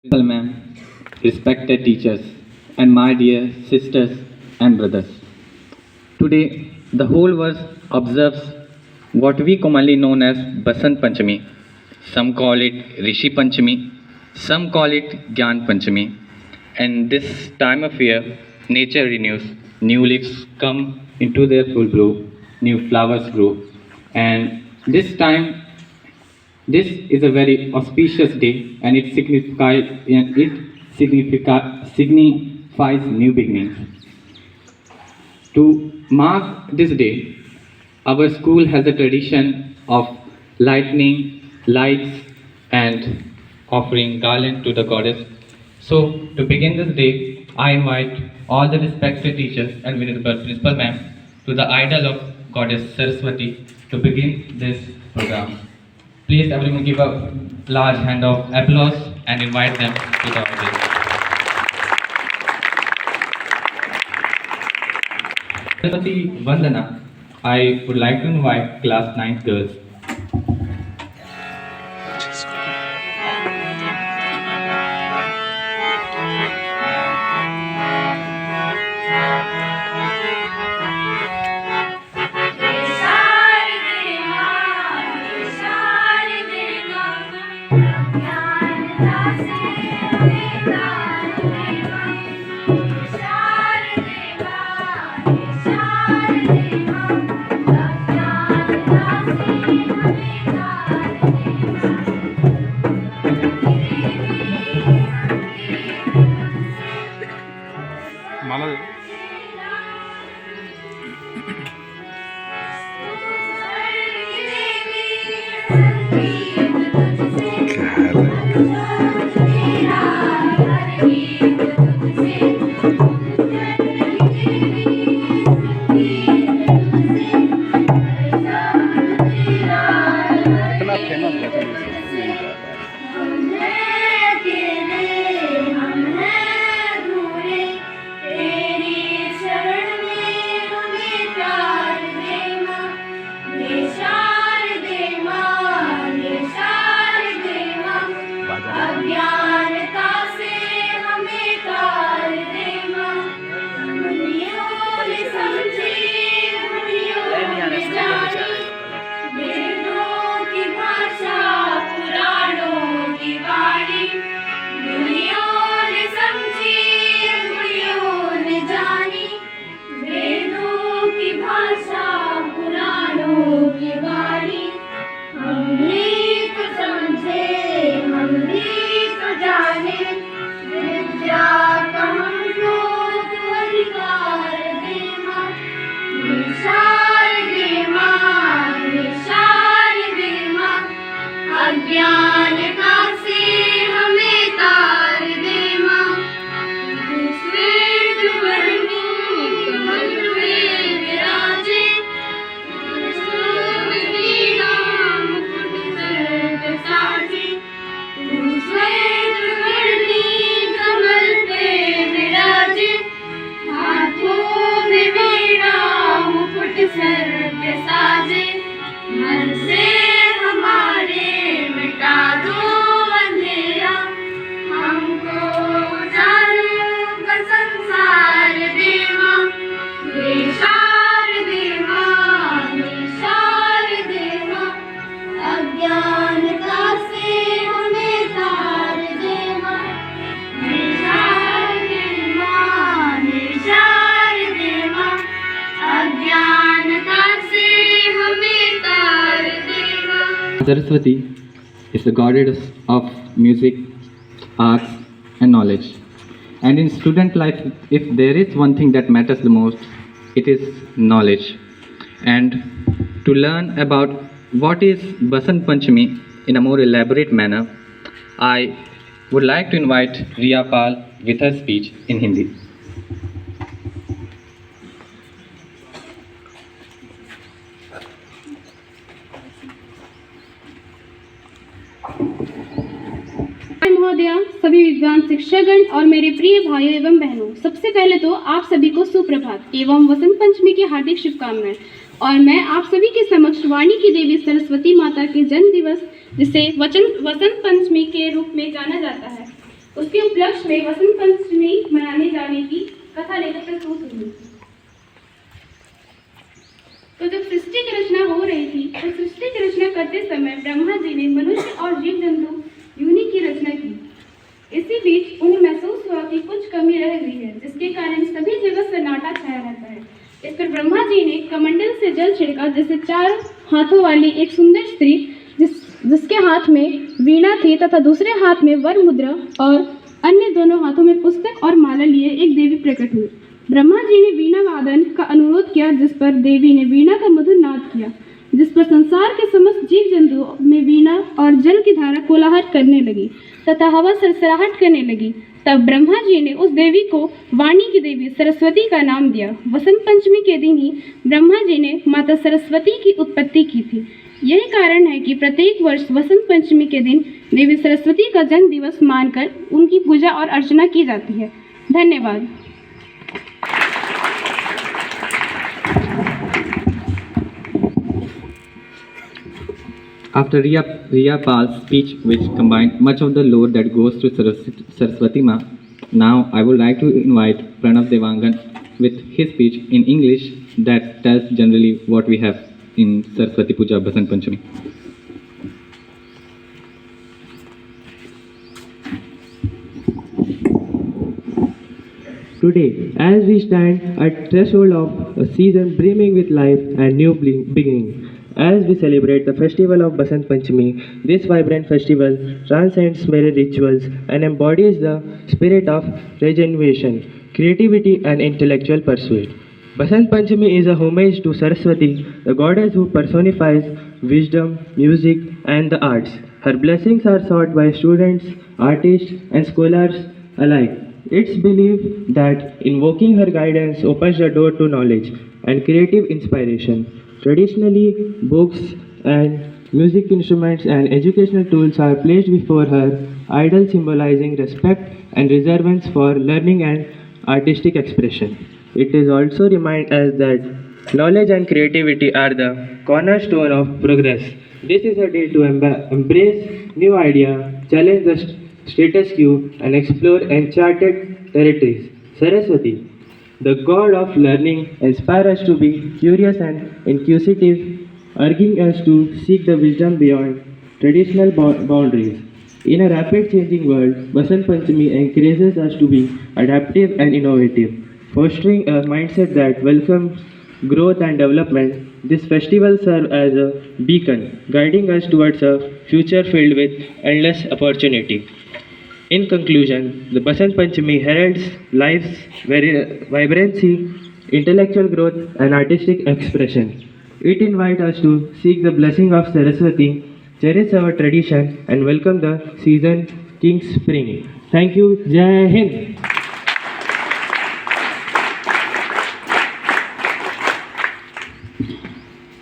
Principal ma'am, respected teachers, and my dear sisters and brothers. Today, the whole world observes what we commonly known as Basant Panchami. Some call it Rishi Panchami, some call it Gyan Panchami. And this time of year, nature renews, new leaves come into their full bloom, new flowers grow, and this is a very auspicious day and it signifies new beginnings. To mark this day, our school has a tradition of lightning, lights, and offering garland to the goddess. So, to begin this day, I invite all the respected teachers and venerable principal ma'am to the idol of goddess Saraswati to begin this program. Please, everyone, give a large hand of applause and invite them to the audience. Saraswati Vandana, I would like to invite class 9th girls. माला दे इतना famous Saraswati is the goddess of music, arts, and knowledge. And in student life, if there is one thing that matters the most, it is knowledge. And to learn about what is Basant Panchami in a more elaborate manner, I would like to invite Riya Pal with her speech in Hindi. महोदया, सभी विद्वान शिक्षकगण और मेरे प्रिय भाइयों एवं बहनों, सबसे पहले तो आप सभी को सुप्रभात एवं वसंत पंचमी की हार्दिक शुभकामनाएं। और मैं आप सभी के समक्ष वाणी की देवी सरस्वती माता के जन्म दिवस, जिसे वसंत पंचमी के रूप में जाना जाता है, उसके उपलक्ष्य में वसंत पंचमी मनाने जाने की कथा लेकर प्रस्तुत हुई। तो जब सृष्टि की रचना हो रही थी तो सृष्टि की रचना करते समय ब्रह्मा जी ने मनुष्य और जीव जंतु योनि की रचना की। इसी बीच उन्हें महसूस हुआ कि कुछ कमी रह गई है, जिसके कारण सभी जगह सन्नाटा छाया रहता है। इस पर ब्रह्मा जी ने कमंडल से जल छिड़का, जिससे 4 हाथों वाली एक सुंदर स्त्री जिसके हाथ में वीणा थी तथा दूसरे हाथ में वर मुद्रा और अन्य दोनों हाथों में पुस्तक और माला लिए एक देवी प्रकट हुई। ब्रह्मा जी ने वीणा वादन का अनुरोध किया, जिस पर देवी ने वीणा का मधुर नाद किया, जिस पर संसार के समस्त जीव जंतुओं में वीणा और जल की धारा कोलाहल करने लगी तथा हवा सरसराहट करने लगी। तब ब्रह्मा जी ने उस देवी को वाणी की देवी सरस्वती का नाम दिया। वसंत पंचमी के दिन ही ब्रह्मा जी ने माता सरस्वती की उत्पत्ति की थी। यही कारण है कि प्रत्येक वर्ष वसंत पंचमी के दिन देवी सरस्वती का जन्म दिवस मानकर उनकी पूजा और अर्चना की जाती है। धन्यवाद। After Riya Pal's speech, which combined much of the load that goes to Saraswati Ma, now I would like to invite Pranav Devangan with his speech in English that tells generally what we have in Saraswati Puja Basant Panchami. Today, as we stand at threshold of a season brimming with life and new beginning, as we celebrate the festival of Basant Panchami, this vibrant festival transcends mere rituals and embodies the spirit of regeneration, creativity, and intellectual pursuit. Basant Panchami is a homage to Saraswati, the goddess who personifies wisdom, music, and the arts. Her blessings are sought by students, artists, and scholars alike. It's believed that invoking her guidance opens the door to knowledge and creative inspiration. Traditionally, books and music instruments and educational tools are placed before her idol, symbolizing respect and reverence for learning and artistic expression. It is also reminded us that knowledge and creativity are the cornerstone of progress. This is a day to embrace new ideas, challenge the status quo, and explore uncharted territories. Saraswati, the god of learning, inspires us to be curious and inquisitive, urging us to seek the wisdom beyond traditional boundaries. In a rapid changing world, Basant Panchami encourages us to be adaptive and innovative, fostering a mindset that welcomes growth and development. This festival serves as a beacon, guiding us towards a future filled with endless opportunity. In conclusion, the Basant Panchami heralds life's vibrancy, intellectual growth, and artistic expression. It invites us to seek the blessing of Saraswati, cherish our tradition, and welcome the season King Spring. Thank you. Jai Hind.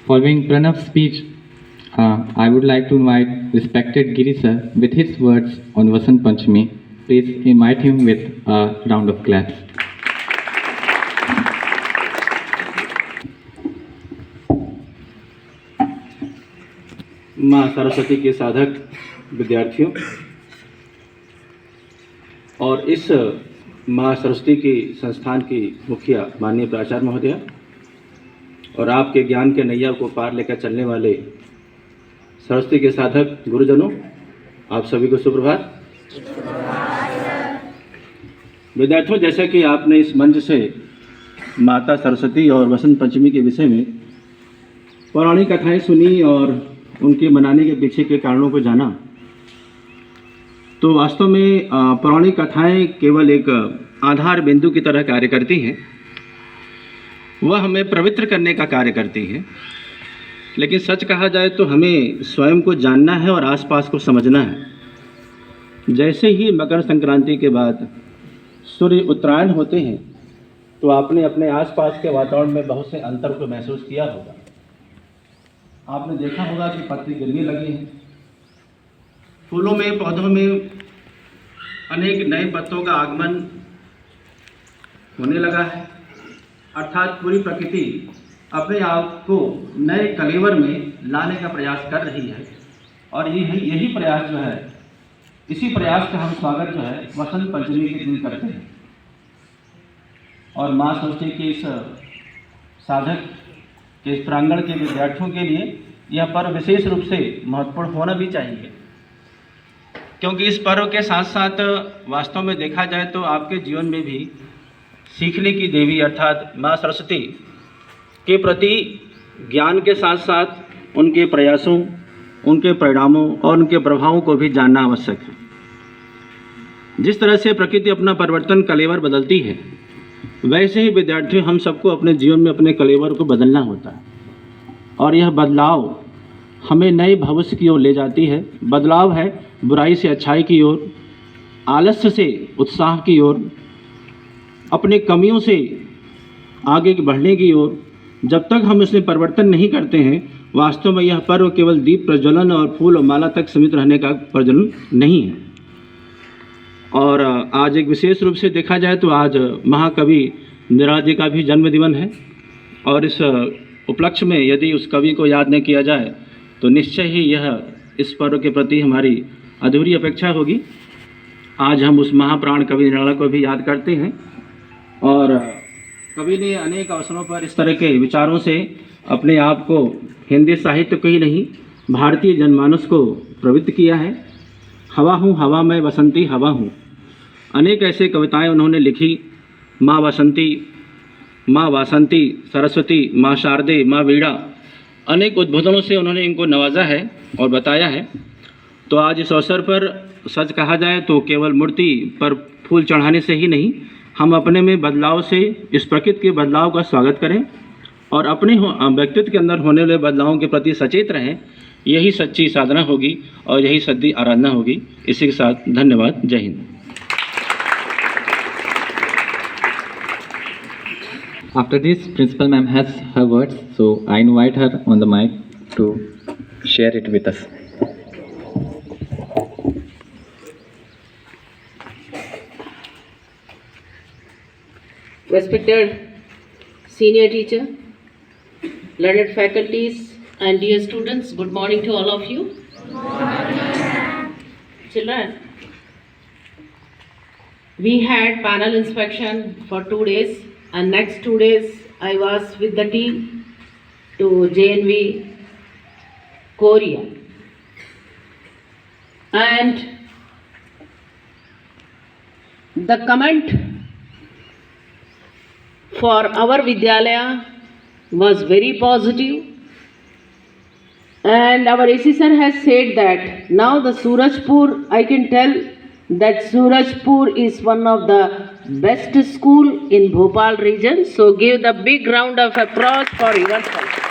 Following Pranav's speech, I would like to invite respected Giri sir with his words on Vasant Panchami. Please invite him with a round of claps. माँ सरस्वती के साधक विद्यार्थियों और इस माँ सरस्वती की संस्थान की मुखिया माननीय प्राचार्य महोदया और आपके ज्ञान के नैया को पार लेकर चलने वाले सरस्वती के साधक गुरुजनों, आप सभी को सुप्रभात। विद्यार्थियों, जैसा कि आपने इस मंच से माता सरस्वती और वसंत पंचमी के विषय में पौराणिक कथाएं सुनी और उनके मनाने के पीछे के कारणों को जाना, तो वास्तव में पौराणिक कथाएं केवल एक आधार बिंदु की तरह कार्य करती हैं। वह हमें पवित्र करने का कार्य करती है, लेकिन सच कहा जाए तो हमें स्वयं को जानना है और आसपास को समझना है। जैसे ही मकर संक्रांति के बाद सूर्य उत्तरायण होते हैं, तो आपने अपने आसपास के वातावरण में बहुत से अंतर को महसूस किया होगा। आपने देखा होगा कि पत्ती गिरने लगी हैं, फूलों में, पौधों में अनेक नए पत्तों का आगमन होने लगा है, अर्थात पूरी प्रकृति अपने आप को नए कलेवर में लाने का प्रयास कर रही है। और यही प्रयास जो है इसी प्रयास का हम स्वागत जो है वसंत पंचमी के दिन करते हैं और माँ सरस्वती के इस साधक के इस प्रांगण के विद्यार्थियों के लिए यह पर्व विशेष रूप से महत्वपूर्ण होना भी चाहिए, क्योंकि इस पर्व के साथ साथ वास्तव में देखा जाए तो आपके जीवन में भी सीखने की देवी अर्थात माँ सरस्वती के प्रति ज्ञान के साथ साथ उनके प्रयासों, उनके परिणामों और उनके प्रभावों को भी जानना आवश्यक है। जिस तरह से प्रकृति अपना परिवर्तन कलेवर बदलती है, वैसे ही विद्यार्थियों हम सबको अपने जीवन में अपने कलेवर को बदलना होता है और यह बदलाव हमें नए भविष्य की ओर ले जाती है। बदलाव है बुराई से अच्छाई की ओर, आलस्य से उत्साह की ओर, अपने कमियों से आगे बढ़ने की ओर। जब तक हम इसमें परिवर्तन नहीं करते हैं, वास्तव में यह पर्व केवल दीप प्रज्वलन और फूल और माला तक सीमित रहने का प्रज्वलन नहीं है। और आज एक विशेष रूप से देखा जाए तो आज महाकवि निराला जी का भी जन्मदिन है और इस उपलक्ष्य में यदि उस कवि को याद न किया जाए तो निश्चय ही यह इस पर्व के प्रति हमारी अधूरी अपेक्षा होगी। आज हम उस महाप्राण कवि निराला को भी याद करते हैं और कवि ने अनेक अवसरों पर इस तरह के विचारों से अपने आप को हिंदी साहित्य को ही नहीं भारतीय जनमानस को प्रवृत्त किया है। हवा हूँ हवा मैं बसंती हवा हूँ, अनेक ऐसे कविताएं उन्होंने लिखी। माँ बसंती, माँ वासंती, सरस्वती, माँ शारदे, माँ वीणा, अनेक उद्बोधनों से उन्होंने इनको नवाजा है और बताया है। तो आज इस अवसर पर सच कहा जाए तो केवल मूर्ति पर फूल चढ़ाने से ही नहीं, हम अपने में बदलाव से इस प्रकृति के बदलाव का स्वागत करें और अपने व्यक्तित्व के अंदर होने वाले बदलावों के प्रति सचेत रहें। यही सच्ची साधना होगी और यही सच्ची आराधना होगी। इसी के साथ धन्यवाद। जय Hind. After this, Principal Ma'am has her words, so I invite her on the mic to share it with us. Respected senior teacher, learned faculties, and dear students, good morning to all of you. Children, we had panel inspection for 2 days, and next 2 days I was with the team to JNV Korea. And the comment for our Vidyalaya was very positive, and our AC sir has said that now the Surajpur, I can tell that Surajpur is one of the best school in Bhopal region. So give the big round of applause for yourself.